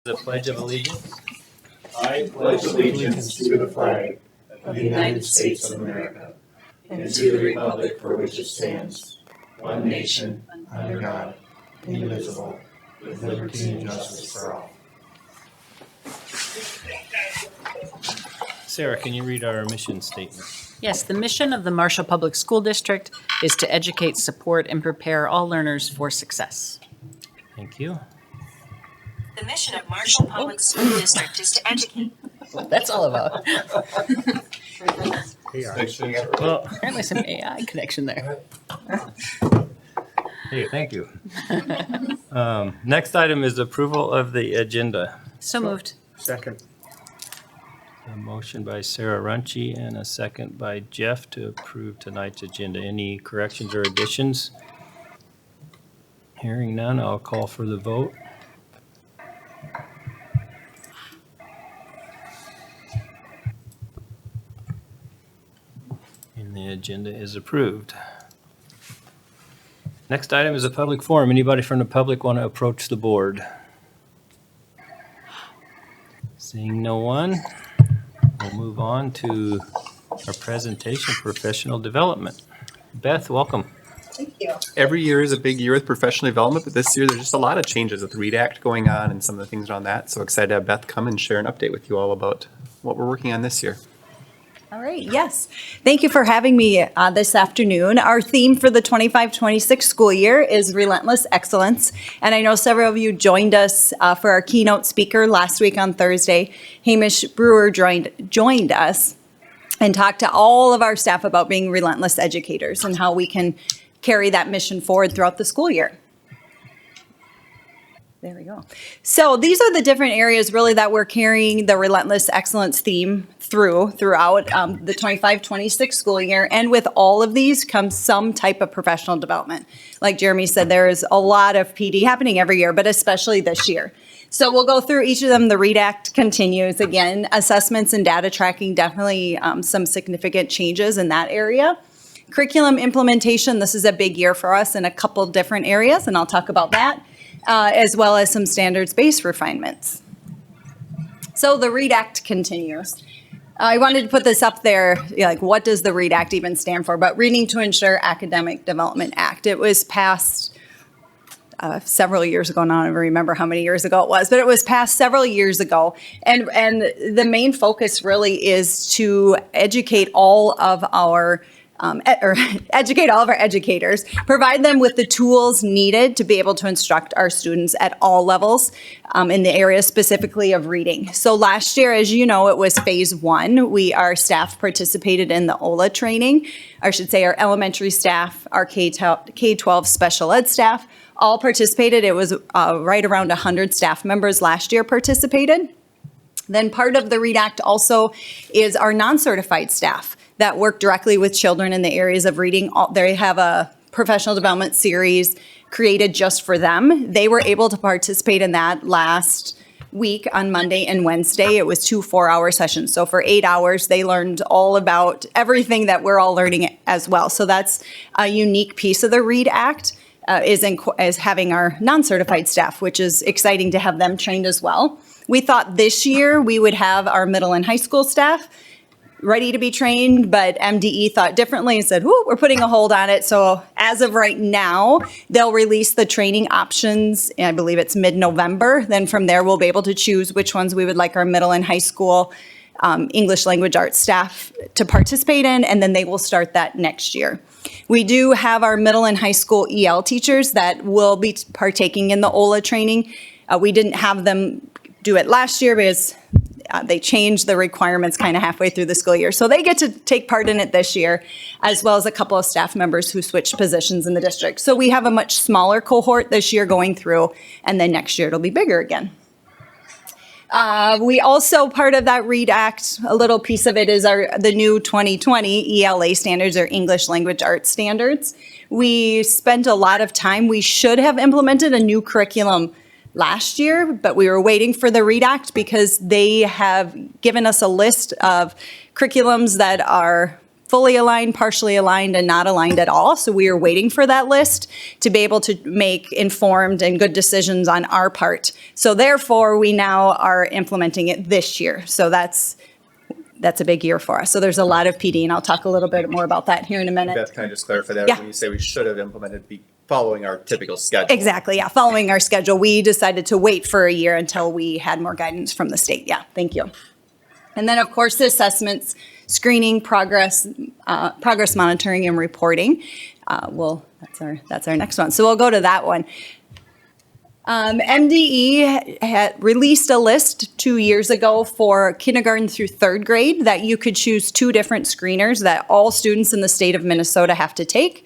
The Pledge of Allegiance. I pledge allegiance to the flag of the United States of America and to the republic for which it stands, one nation, under God, indivisible, with liberty and justice for all. Sarah, can you read our mission statement? Yes, the mission of the Marshall Public School District is to educate, support, and prepare all learners for success. Thank you. The mission of Marshall Public School District is to educate. That's all about. Well, Apparently some AI connection there. hey, thank you. Next item is approval of the agenda. So moved. Second. A motion by Sarah Runcie and a second by Jeff to approve tonight's agenda. Any corrections or additions? Hearing none, I'll call for the vote. And the agenda is approved. Next item is a public forum. Anybody from the public want to approach the board? Seeing no one, we'll move on to our presentation, professional development. Beth, welcome. Thank you. Every year is a big year with professional development, but this year there's just a lot of changes with READ Act going on and some of the things around that. So excited to have Beth come and share an update with you all about what we're working on this year. All right, yes. Thank you for having me this afternoon. Our theme for the 25-26 school year is Relentless Excellence. And I know several of you joined us for our keynote speaker last week on Thursday. Hamish Brewer joined us and talked to all of our staff about being relentless educators and how we can carry that mission forward throughout the school year. There we go. So these are the different areas really that we're carrying the Relentless Excellence theme throughout the 25-26 school year. And with all of these comes some type of professional development. Like Jeremy said, there is a lot of PD happening every year, but especially this year. So we'll go through each of them. The READ Act continues. Again, assessments and data tracking, definitely some significant changes in that area. Curriculum implementation, this is a big year for us in a couple different areas, and I'll talk about that. As well as some standards-based refinements. So the READ Act continues. I wanted to put this up there, like what does the READ Act even stand for? But Reading to Ensure Academic Development Act. It was passed several years ago. Now I don't even remember how many years ago it was, but it was passed several years ago. And the main focus really is to educate all of our educate all of our educators, provide them with the tools needed to be able to instruct our students at all levels in the area specifically of reading. So last year, as you know, it was phase one. Our staff participated in the OLA training, or I should say our elementary staff, our K-12 special ed staff, all participated. It was right around 100 staff members last year participated. Then part of the READ Act also is our non-certified staff that work directly with children in the areas of reading. They have a professional development series created just for them. They were able to participate in that last week on Monday and Wednesday. It was 2 4-hour sessions. So for 8 hours, they learned all about everything that we're all learning as well. So that's a unique piece of the READ Act is having our non-certified staff, which is exciting to have them trained as well. We thought this year we would have our middle and high school staff ready to be trained, but MDE thought differently and said, we're putting a hold on it. So as of right now, they'll release the training options. I believe it's mid-November. Then from there, we'll be able to choose which ones we would like our middle and high school English language arts staff to participate in, and then they will start that next year. We do have our middle and high school EL teachers that will be partaking in the OLA training. We didn't have them do it last year because they changed the requirements kind of halfway through the school year. So they get to take part in it this year, as well as a couple of staff members who switched positions in the district. So we have a much smaller cohort this year going through, and then next year it'll be bigger again. We also, part of that READ Act, a little piece of it is the new 2020 ELA standards, or English Language Arts standards. We spent a lot of time. We should have implemented a new curriculum last year, but we were waiting for the READ Act because they have given us a list of curriculums that are fully aligned, partially aligned, and not aligned at all. So we are waiting for that list to be able to make informed and good decisions on our part. So therefore, we now are implementing it this year. So that's a big year for us. So there's a lot of PD, and I'll talk a little bit more about that here in a minute. Beth, can I just clarify that? Yeah. When you say we should have implemented, be following our typical schedule. Exactly, yeah, following our schedule. We decided to wait for a year until we had more guidance from the state. Yeah, thank you. And then, of course, the assessments, screening, progress monitoring and reporting. That's our next one. So we'll go to that one. MDE had released a list 2 years ago for kindergarten through third grade that you could choose 2 different screeners that all students in the state of Minnesota have to take.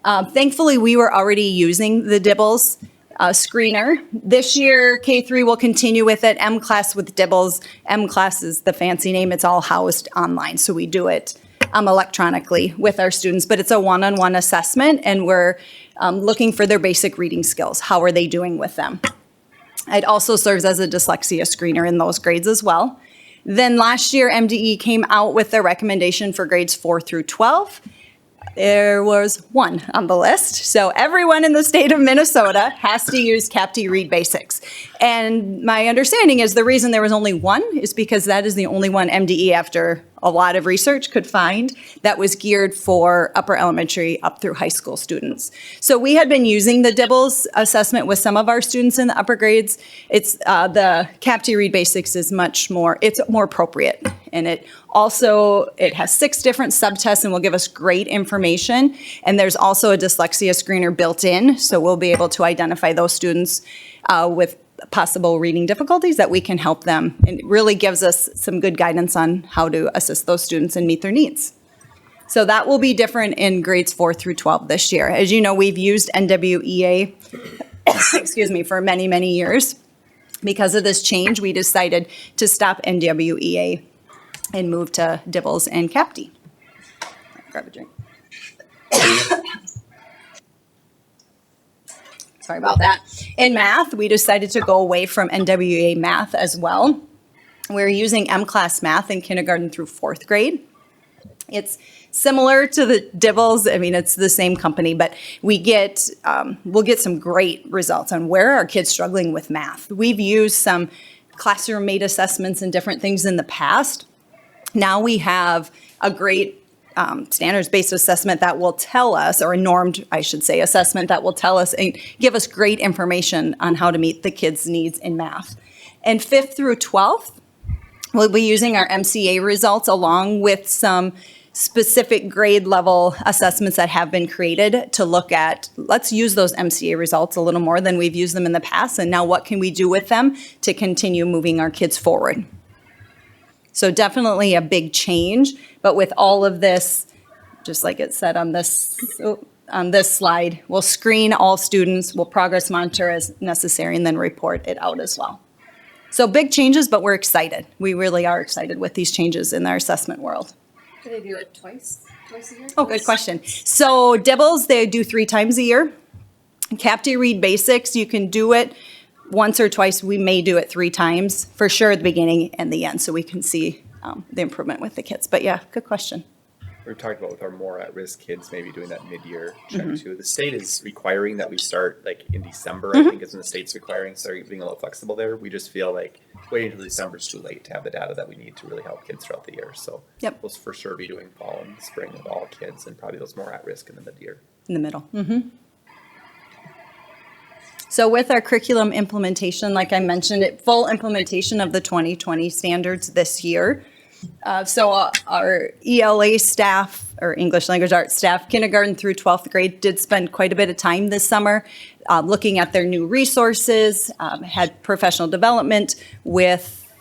Thankfully, we were already using the DIBELS screener. This year, K3 will continue with it, M-Class with DIBELS. M-Class is the fancy name. It's all housed online, so we do it electronically with our students, but it's a one-on-one assessment, and we're looking for their basic reading skills. How are they doing with them? It also serves as a dyslexia screener in those grades as well. Then last year, MDE came out with their recommendation for grades 4 through 12. There was 1 on the list. So everyone in the state of Minnesota has to use CAPTE Read Basics. And my understanding is the reason there was only 1 is because that is the only one MDE, after a lot of research, could find that was geared for upper elementary up through high school students. So we had been using the DIBELS assessment with some of our students in the upper grades. It's the CAPTE Read Basics is it's more appropriate. And it has 6 different subtests and will give us great information. And there's also a dyslexia screener built in, so we'll be able to identify those students with possible reading difficulties that we can help them. And it really gives us some good guidance on how to assist those students and meet their needs. So that will be different in grades 4 through 12 this year. As you know, we've used NWEA for many, many years. Because of this change, we decided to stop NWEA and move to DIBELS and CAPTE. Grab a drink. Sorry about that. In math, we decided to go away from NWEA math as well. We're using M-Class math in kindergarten through 4th grade. It's similar to the DIBELS. I mean, it's the same company, but we'll get some great results on where are kids struggling with math. We've used some classroom-made assessments and different things in the past. Now we have a great standards-based assessment that will tell us, or a normed, I should say, assessment that will tell us and give us great information on how to meet the kids' needs in math. And 5th through 12th, we'll be using our MCA results along with some specific grade level assessments that have been created to look at, let's use those MCA results a little more than we've used them in the past, and now what can we do with them to continue moving our kids forward. So definitely a big change, but with all of this, just like it said on this slide, we'll screen all students, we'll progress monitor as necessary, and then report it out as well. So big changes, but we're excited. We really are excited with these changes in our assessment world. Do they do it twice a year? Oh, good question. So DIBELS, they do 3 times a year. CAPTE Read Basics, you can do it once or twice. We may do it 3 times, for sure at the beginning and the end, so we can see the improvement with the kids. But yeah, good question. We've talked about with our more at-risk kids, maybe doing that mid-year check too. The state is requiring that we start like in December, I think is when the state's requiring, so being a little flexible there. We just feel like waiting until December is too late to have the data that we need to really help kids throughout the year. So Yep. we'll for sure be doing fall and spring with all kids, and probably those more at-risk in the mid-year. In the middle. So with our curriculum implementation, like I mentioned, full implementation of the 2020 standards this year. So our ELA staff, or English Language Arts staff, kindergarten through 12th grade, did spend quite a bit of time this summer looking at their new resources, had professional development with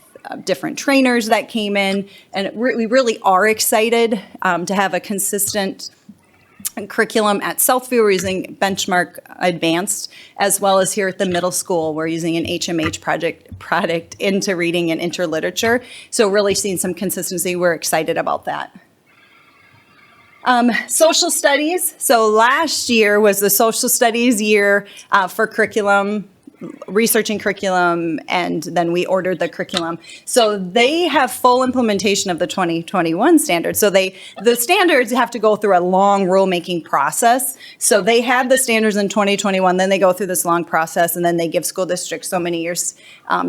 different trainers that came in, and we really are excited to have a consistent curriculum at Southview. We're using Benchmark Advanced, as well as here at the middle school, we're using an HMH product into reading and interliterature. So really seeing some consistency. We're excited about that. Social studies. So last year was the social studies year for curriculum. researching curriculum, and then we ordered the curriculum. So they have full implementation of the 2021 standards. So the standards have to go through a long rulemaking process. So they had the standards in 2021, then they go through this long process, and then they give school districts so many years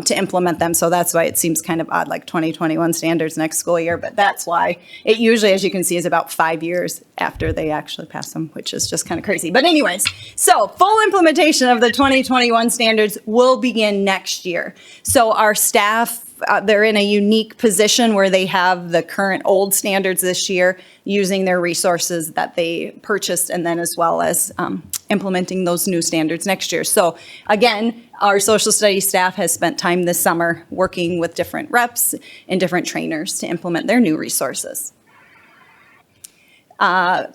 to implement them. So that's why it seems kind of odd, like 2021 standards next school year. But that's why it usually, as you can see, is about 5 years after they actually pass them, which is just kind of crazy. But anyways, so full implementation of the 2021 standards will begin next year. So our staff, they're in a unique position where they have the current old standards this year using their resources that they purchased, and then as well as implementing those new standards next year. So again, our social studies staff has spent time this summer working with different reps and different trainers to implement their new resources.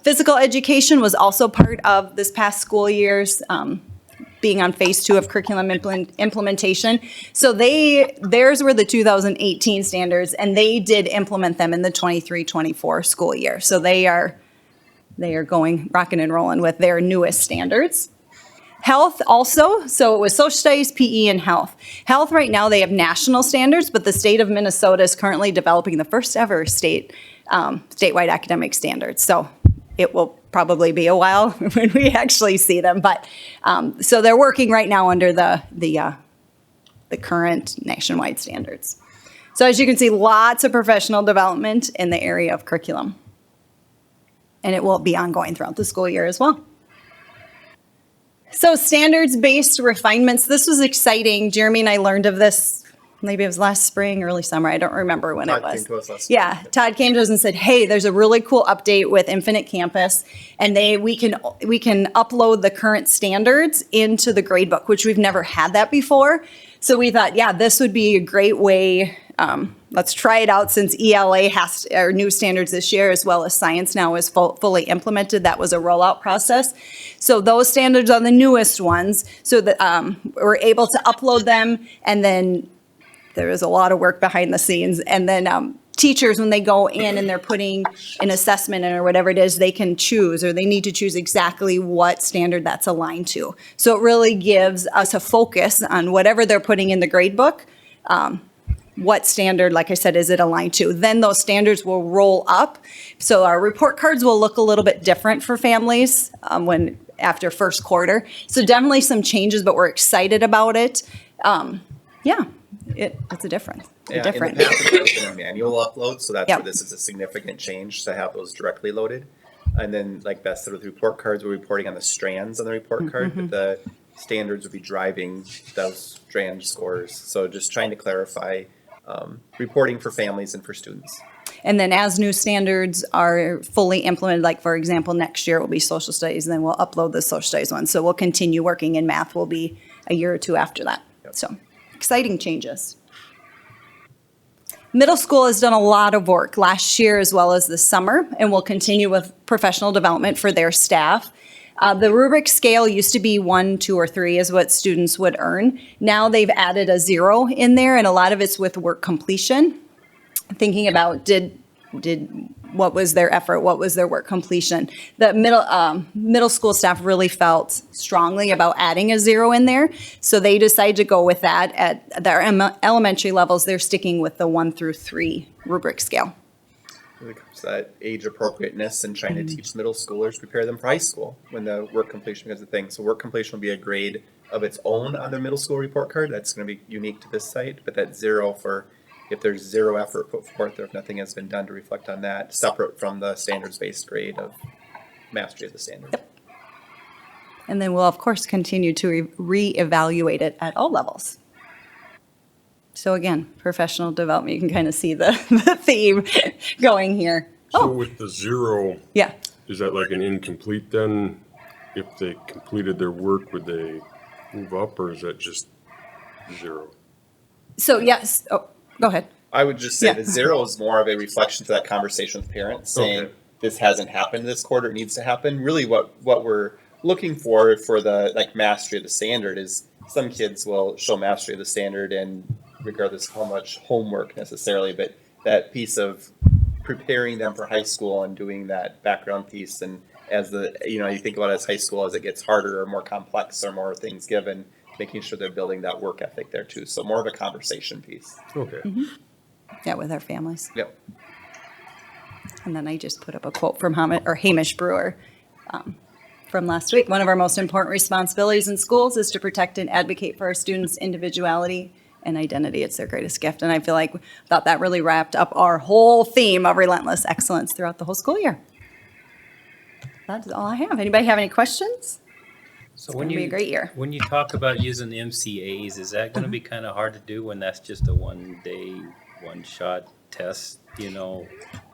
Physical education was also part of this past school year's being on phase 2 of curriculum implementation. So theirs were the 2018 standards, and they did implement them in the 23-24 school year. So they are going rocking and rolling with their newest standards. Health also, so it was social studies, PE, and health. Health right now, they have national standards, but the state of Minnesota is currently developing the first ever statewide academic standards. So it will probably be a while when we actually see them. But so they're working right now under the current nationwide standards. So as you can see, lots of professional development in the area of curriculum. And it will be ongoing throughout the school year as well. So standards-based refinements, this was exciting. Jeremy and I learned of this, maybe it was last spring, early summer. I don't remember when it was. Todd came to us last spring. Yeah, Todd came to us and said, hey, there's a really cool update with Infinite Campus, and we can upload the current standards into the gradebook, which we've never had that before. So we thought, yeah, this would be a great way. Let's try it out, since ELA has our new standards this year, as well as science now is fully implemented. That was a rollout process. So those standards are the newest ones. So that we're able to upload them, and then there is a lot of work behind the scenes. And then teachers, when they go in and they're putting an assessment in or whatever it is, they can choose, or they need to choose exactly what standard that's aligned to. So it really gives us a focus on whatever they're putting in the grade book. What standard, like I said, is it aligned to? Then those standards will roll up. So our report cards will look a little bit different for families after first quarter. So definitely some changes, but we're excited about it. It's a difference. Yeah, Different. in the past, it's been a manual upload, so that's Yep. where this is a significant change to have those directly loaded. And then, like Beth said, with report cards, we're reporting on the strands on the report card, but the standards will be driving those strand scores. So just trying to clarify reporting for families and for students. And then as new standards are fully implemented, like for example, next year it will be social studies, and then we'll upload the social studies one. So we'll continue working, and math will be a year or two after that. Yep. So exciting changes. Middle school has done a lot of work last year as well as this summer, and will continue with professional development for their staff. The rubric scale used to be 1, 2, or 3 is what students would earn. Now they've added a 0 in there, and a lot of it's with work completion. Thinking about what was their effort, what was their work completion. The middle school staff really felt strongly about adding a 0 in there, so they decided to go with that. At their elementary levels, they're sticking with the 1 through 3 rubric scale. When it comes to that age appropriateness and trying to teach middle schoolers, prepare them for high school when the work completion is a thing. So work completion will be a grade of its own on their middle school report card. That's going to be unique to this site, but that 0 for if there's 0 effort put forth or if nothing has been done to reflect on that, separate from the standards-based grade of mastery of the standard. Yep. And then we'll, of course, continue to reevaluate it at all levels. So again, professional development, you can kind of see the theme going here. So with the 0, Yeah. is that like an incomplete then? If they completed their work, would they move up, or is that just 0? So yes, go ahead. I would just say Yeah. the 0 is more of a reflection to that conversation with parents saying Okay. this hasn't happened this quarter, it needs to happen. Really what we're looking for the like mastery of the standard is some kids will show mastery of the standard and regardless of how much homework necessarily, but that piece of preparing them for high school and doing that background piece. And as you think about it as high school, as it gets harder or more complex or more things given, making sure they're building that work ethic there too. So more of a conversation piece. Okay. Yeah, with our families. Yep. And then I just put up a quote from Hamish Brewer from last week. One of our most important responsibilities in schools is to protect and advocate for our students' individuality and identity. It's their greatest gift. And I feel like thought that really wrapped up our whole theme of relentless excellence throughout the whole school year. That's all I have. Anybody have any questions? So Gonna be a great year. When you talk about using the MCAs, is that gonna be kind of hard to do when that's just a 1-day, one-shot test, you know?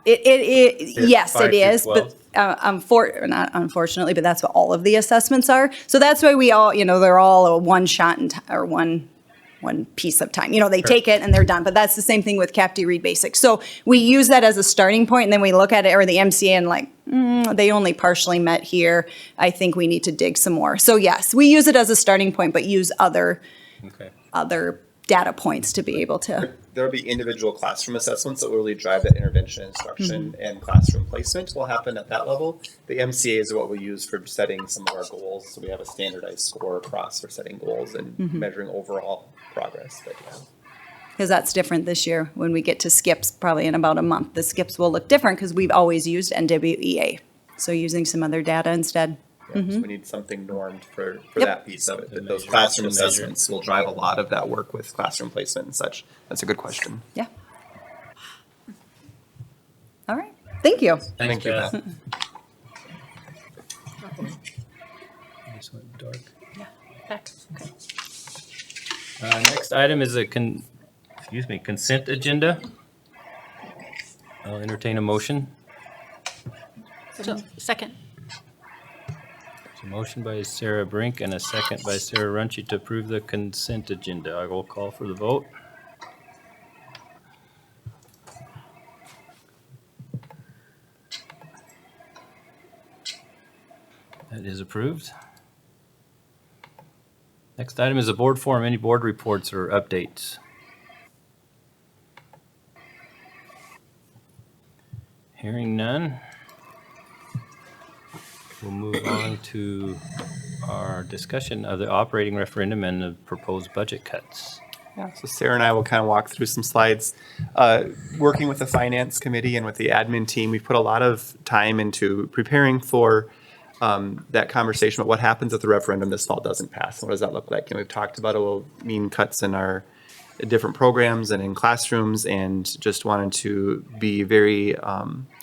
Yes, 5 it through is, but 12? not unfortunately, but that's what all of the assessments are. So that's why we all, they're all a one shot or one piece of time. They take it and they're done. But that's the same thing with CAPTE Read Basics. So we use that as a starting point, and then we look at it or the MCA and like, they only partially met here. I think we need to dig some more. So yes, we use it as a starting point, but use other data points to be able to. There'll be individual classroom assessments that will really drive that intervention, instruction, and classroom placement will happen at that level. The MCAs are what we use for setting some of our goals. So we have a standardized score across for setting goals and measuring overall progress. But yeah. Because that's different this year. When we get to SCIPS, probably in about a month, the SCIPS will look different because we've always used NWEA. So using some other data instead. Yeah, so we need something normed for that piece of it. But those classroom assessments will drive a lot of that work with classroom placement and such. That's a good question. Yeah. All right. Thank you. Thank you, Beth. Beth. Just went dark. Back. Okay. Next item is a consent agenda. I'll entertain a motion. So, second. There's a motion by Sarah Brink and a second by Sarah Runcie to approve the consent agenda. I will call for the vote. That is approved. Next item is a board forum. Any board reports or updates? Hearing none. We'll move on to our discussion of the operating referendum and the proposed budget cuts. Yeah, so Sarah and I will kind of walk through some slides. Working with the finance committee and with the admin team, we've put a lot of time into preparing for that conversation about what happens if the referendum this fall doesn't pass. What does that look like? And we've talked about it will mean cuts in our different programs and in classrooms, and just wanted to be very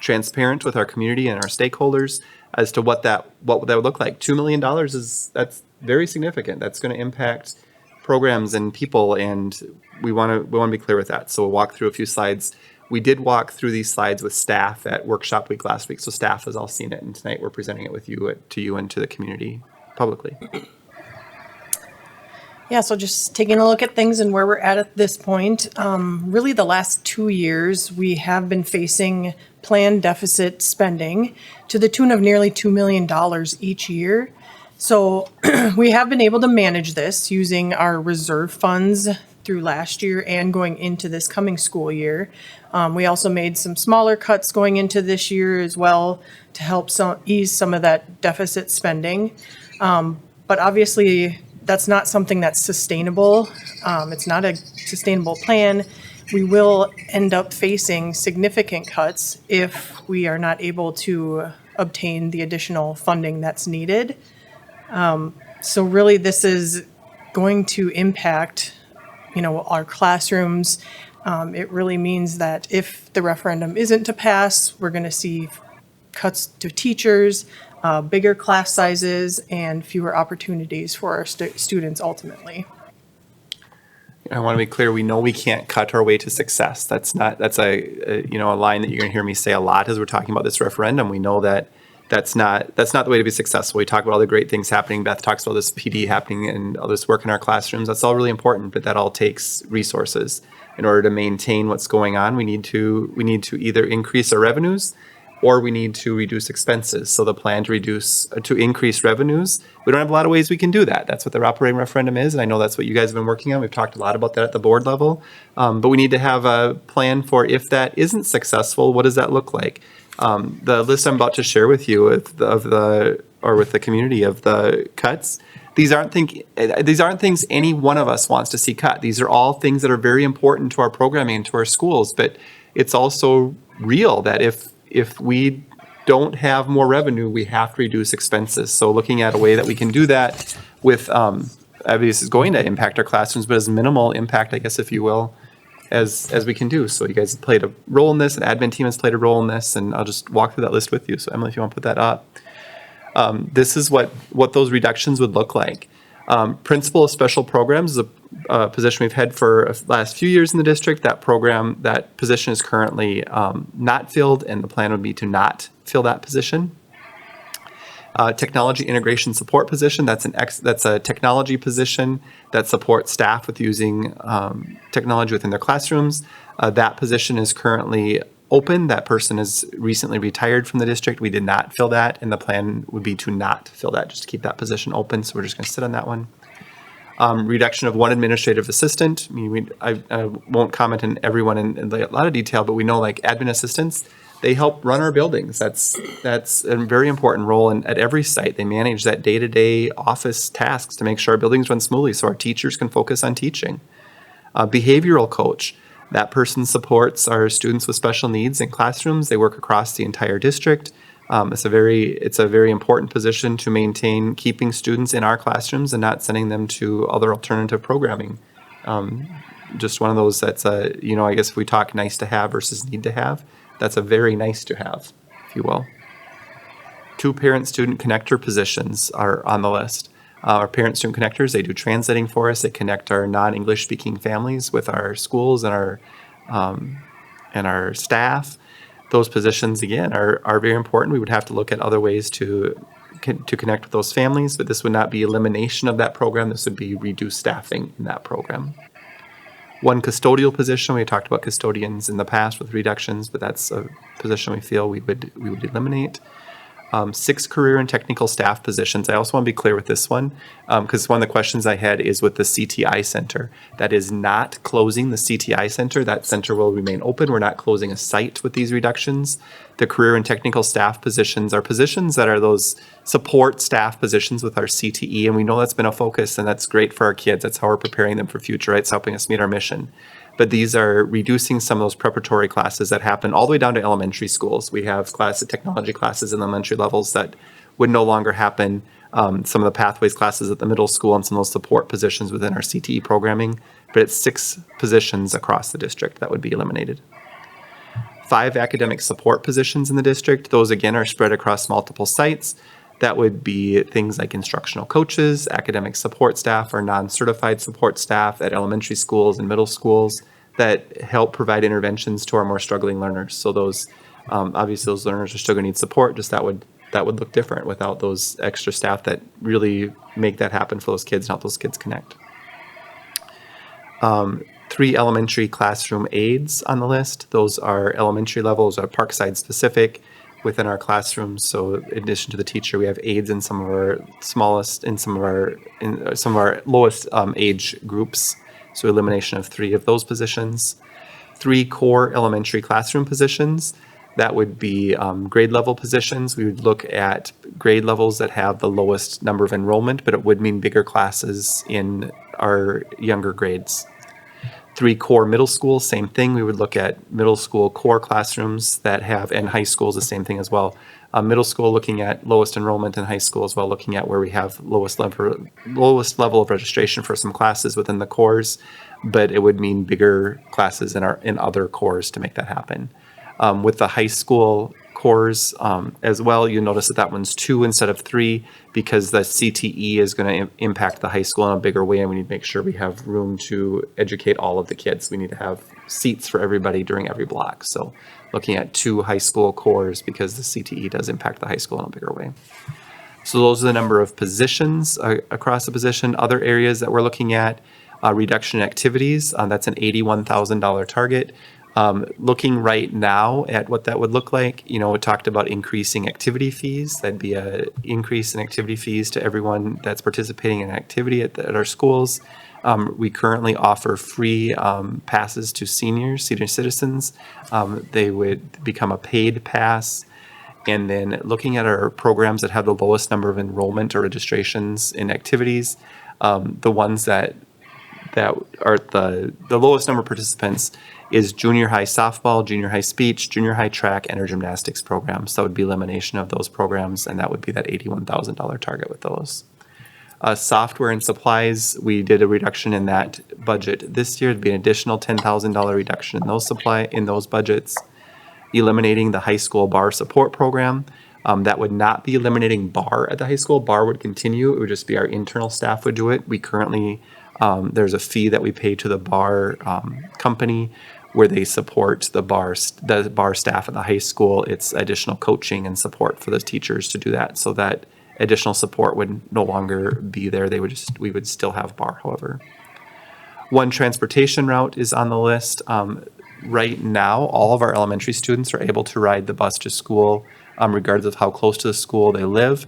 transparent with our community and our stakeholders as to what that would look like. $2 million that's very significant. That's going to impact programs and people, and we want to be clear with that. So we'll walk through a few slides. We did walk through these slides with staff at workshop week last week, so staff has all seen it, and tonight we're presenting it with you to you and to the community publicly. Yeah, so just taking a look at things and where we're at this point. Really, the last 2 years, we have been facing planned deficit spending to the tune of nearly $2 million each year. So we have been able to manage this using our reserve funds through last year and going into this coming school year. We also made some smaller cuts going into this year as well to help ease some of that deficit spending. But obviously, that's not something that's sustainable. It's not a sustainable plan. We will end up facing significant cuts if we are not able to obtain the additional funding that's needed. So really, this is going to impact, our classrooms. It really means that if the referendum isn't to pass, we're going to see cuts to teachers, bigger class sizes, and fewer opportunities for our students ultimately. I want to be clear. We know we can't cut our way to success. That's a line that you're going to hear me say a lot as we're talking about this referendum. We know that that's not the way to be successful. We talk about all the great things happening. Beth talks about this PD happening and all this work in our classrooms. That's all really important, but that all takes resources. In order to maintain what's going on, we need to either increase our revenues or we need to reduce expenses. So the plan to increase revenues, we don't have a lot of ways we can do that. That's what the operating referendum is, and I know that's what you guys have been working on. We've talked a lot about that at the board level. But we need to have a plan for if that isn't successful, what does that look like? The list I'm about to share with you with the community of the cuts, these aren't things any one of us wants to see cut. These are all things that are very important to our programming and to our schools. But it's also real that if we don't have more revenue, we have to reduce expenses. So looking at a way that we can do that with, obviously it's going to impact our classrooms, but as minimal impact, I guess, if you will, as we can do. So you guys have played a role in this, an admin team has played a role in this, and I'll just walk through that list with you. So Emily, if you want to put that up. This is what those reductions would look like. Principal of special programs is a position we've had for the last few years in the district. That position is currently not filled, and the plan would be to not fill that position. Technology integration support position, that's a technology position that supports staff with using technology within their classrooms. That position is currently open. That person is recently retired from the district. We did not fill that, and the plan would be to not fill that, just to keep that position open. So we're just going to sit on that one. Reduction of one administrative assistant. I mean, I won't comment on everyone in a lot of detail, but we know like admin assistants, they help run our buildings. That's a very important role, and at every site they manage that day-to-day office tasks to make sure our buildings run smoothly so our teachers can focus on teaching. Behavioral coach. That person supports our students with special needs in classrooms. They work across the entire district. It's a very important position to maintain keeping students in our classrooms and not sending them to other alternative programming. Just one of those that's I guess if we talk nice to have versus need to have, that's a very nice to have, if you will. 2 parent-student connector positions are on the list. Our parent-student connectors, they do translating for us. They connect our non-English speaking families with our schools and our staff. Those positions, again, are very important. We would have to look at other ways to connect with those families, but this would not be elimination of that program. This would be reduced staffing in that program. 1 custodial position. We talked about custodians in the past with reductions, but that's a position we feel we would eliminate. 6 career and technical staff positions. I also want to be clear with this one, because one of the questions I had is with the CTI Center. That is not closing the CTI Center. That center will remain open. We're not closing a site with these reductions. The career and technical staff positions are positions that are those support staff positions with our CTE, and we know that's been a focus, and that's great for our kids. That's how we're preparing them for future, right? It's helping us meet our mission. But these are reducing some of those preparatory classes that happen all the way down to elementary schools. We have technology classes in elementary levels that would no longer happen. Some of the pathways classes at the middle school and some of those support positions within our CTE programming. But it's 6 positions across the district that would be eliminated. 5 academic support positions in the district. Those, again, are spread across multiple sites. That would be things like instructional coaches, academic support staff, or non-certified support staff at elementary schools and middle schools that help provide interventions to our more struggling learners. So those, obviously those learners are still going to need support, just that would look different without those extra staff that really make that happen for those kids and help those kids connect. 3 elementary classroom aides on the list. Those are elementary levels, are Parkside specific within our classrooms. So in addition to the teacher, we have aides in some of our lowest age groups. So elimination of 3 of those positions. 3 core elementary classroom positions. That would be grade level positions. We would look at grade levels that have the lowest number of enrollment, but it would mean bigger classes in our younger grades. 3 core middle school, same thing. We would look at middle school core classrooms that have, and high schools, the same thing as well. Middle school looking at lowest enrollment, and high school as well, looking at where we have lowest level of registration for some classes within the cores, but it would mean bigger classes in other cores to make that happen. With the high school cores as well, you notice that one's 2 instead of 3 because the CTE is going to impact the high school in a bigger way, and we need to make sure we have room to educate all of the kids. We need to have seats for everybody during every block. So looking at 2 high school cores because the CTE does impact the high school in a bigger way. So those are the number of positions across the position. Other areas that we're looking at, reduction in activities, that's an $81,000 target. Looking right now at what that would look like, we talked about increasing activity fees. That'd be an increase in activity fees to everyone that's participating in an activity at our schools. We currently offer free passes to senior citizens. They would become a paid pass. And then looking at our programs that have the lowest number of enrollment or registrations in activities, the ones that are the lowest number of participants is junior high softball, junior high speech, junior high track, and our gymnastics programs. So that would be elimination of those programs, and that would be that $81,000 target with those. Software and supplies, we did a reduction in that budget. This year, it'd be an additional $10,000 reduction in those budgets. Eliminating the high school bar support program. That would not be eliminating bar at the high school. Bar would continue. It would just be our internal staff would do it. We currently, there's a fee that we pay to the bar company where they support the bar staff at the high school. It's additional coaching and support for those teachers to do that. So that additional support would no longer be there. We would still have bar, however. One transportation route is on the list. Right now, all of our elementary students are able to ride the bus to school, regardless of how close to the school they live.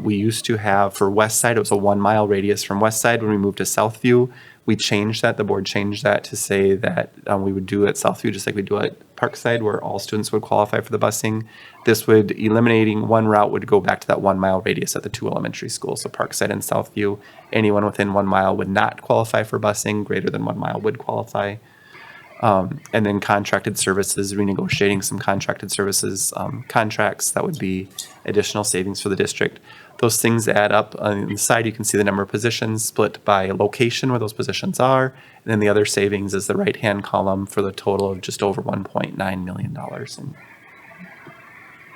We used to have, for West Side, it was a 1 mile radius from West Side. When we moved to Southview, we changed that. The board changed that to say that we would do at Southview just like we do at Parkside, where all students would qualify for the busing. This would, eliminating one route, would go back to that 1 mile radius at the two elementary schools. So Parkside and Southview, anyone within 1 mile would not qualify for busing. Greater than 1 mile would qualify. And then contracted services, renegotiating some contracted services contracts, that would be additional savings for the district. Those things add up. On the side, you can see the number of positions split by location where those positions are. And then the other savings is the right-hand column for the total of just over $1.9 million in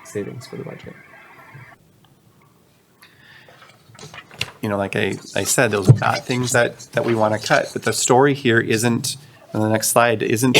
savings for the budget. You know, like I said, those are not things that we want to cut, but the story here isn't, on the next slide, isn't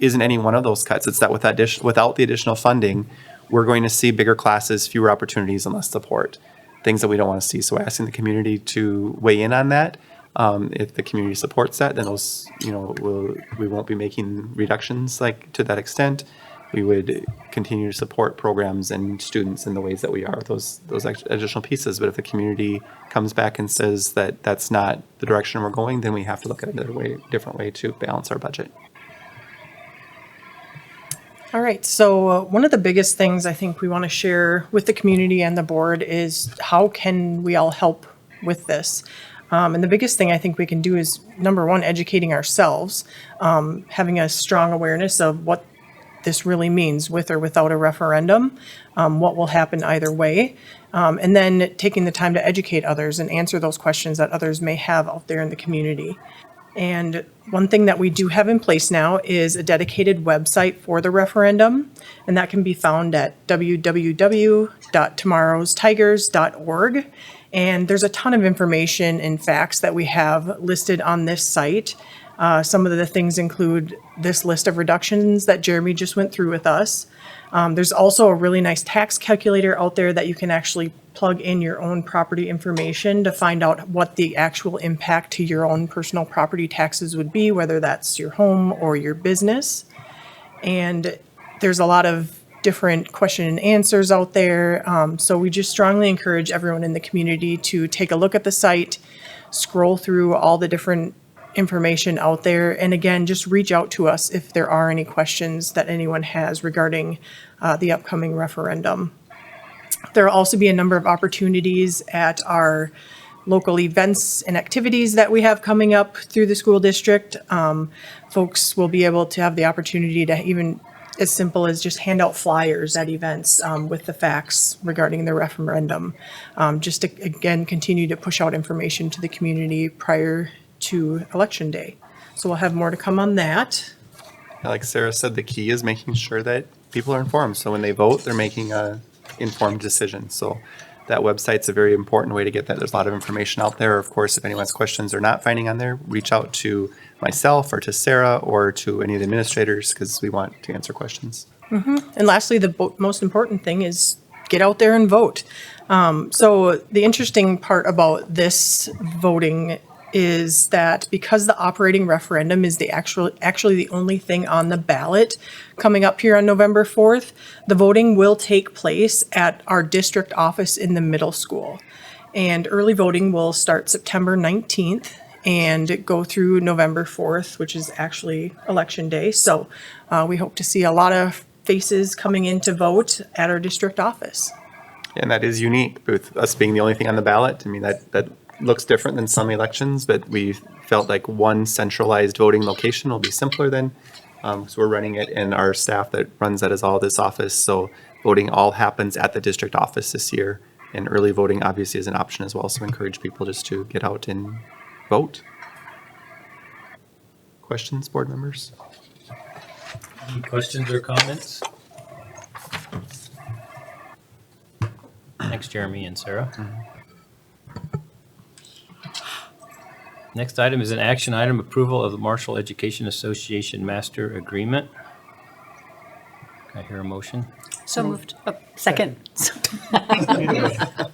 any one of those cuts. It's that without the additional funding, we're going to see bigger classes, fewer opportunities, and less support. Things that we don't want to see. So asking the community to weigh in on that. If the community supports that, then those, we won't be making reductions like to that extent. We would continue to support programs and students in the ways that we are with those additional pieces. But if the community comes back and says that that's not the direction we're going, then we have to look at a different way to balance our budget. All right, so one of the biggest things I think we want to share with the community and the board is how can we all help with this? And the biggest thing I think we can do is, number one, educating ourselves, having a strong awareness of what this really means with or without a referendum, what will happen either way, and then taking the time to educate others and answer those questions that others may have out there in the community. And one thing that we do have in place now is a dedicated website for the referendum, and that can be found at www.tomorrowstigers.org. And there's a ton of information and facts that we have listed on this site. Some of the things include this list of reductions that Jeremy just went through with us. There's also a really nice tax calculator out there that you can actually plug in your own property information to find out what the actual impact to your own personal property taxes would be, whether that's your home or your business. And there's a lot of different question and answers out there. So we just strongly encourage everyone in the community to take a look at the site, scroll through all the different information out there, and again, just reach out to us if there are any questions that anyone has regarding the upcoming referendum. There will also be a number of opportunities at our local events and activities that we have coming up through the school district. Folks will be able to have the opportunity to, even as simple as just hand out flyers at events with the facts regarding the referendum, just to, again, continue to push out information to the community prior to Election Day. So we'll have more to come on that. Like Sarah said, the key is making sure that people are informed. So when they vote, they're making a informed decision. So that website's a very important way to get that. There's a lot of information out there. Of course, if anyone has questions they're not finding on there, reach out to myself or to Sarah or to any of the administrators, because we want to answer questions. And lastly, the most important thing is get out there and vote. So the interesting part about this voting is that because the operating referendum is actually the only thing on the ballot coming up here on November 4th, the voting will take place at our district office in the middle school. And early voting will start September 19th and go through November 4th, which is actually Election Day. So we hope to see a lot of faces coming in to vote at our district office. And that is unique, with us being the only thing on the ballot. I mean, that looks different than some elections, but we felt like one centralized voting location will be simpler than. So we're running it, and our staff that runs that is all this office. So voting all happens at the district office this year. And early voting obviously is an option as well. So encourage people just to get out and vote. Questions, board members? Any questions or comments? Thanks, Jeremy and Sarah. Next item is an action item, approval of the Marshall Education Association Master Agreement. Can I hear a motion? So moved. Oh, second.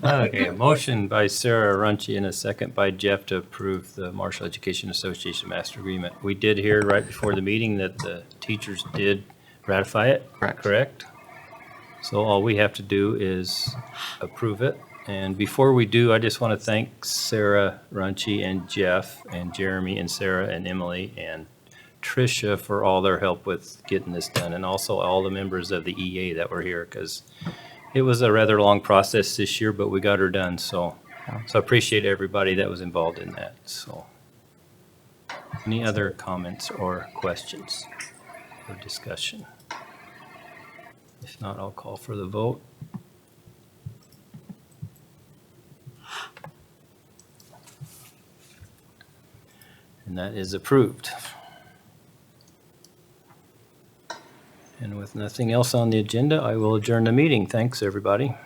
Okay, a motion by Sarah Runcie and a second by Jeff to approve the Marshall Education Association Master Agreement. We did hear right before the meeting that the teachers did ratify it, correct? So all we have to do is approve it. And before we do, I just want to thank Sarah Runcie and Jeff and Jeremy and Sarah and Emily and Tricia for all their help with getting this done, and also all the members of the EA that were here, because it was a rather long process this year, but we got her done. So I appreciate everybody that was involved in that. So any other comments or questions or discussion? If not, I'll call for the vote. And that is approved. And with nothing else on the agenda, I will adjourn the meeting. Thanks, everybody.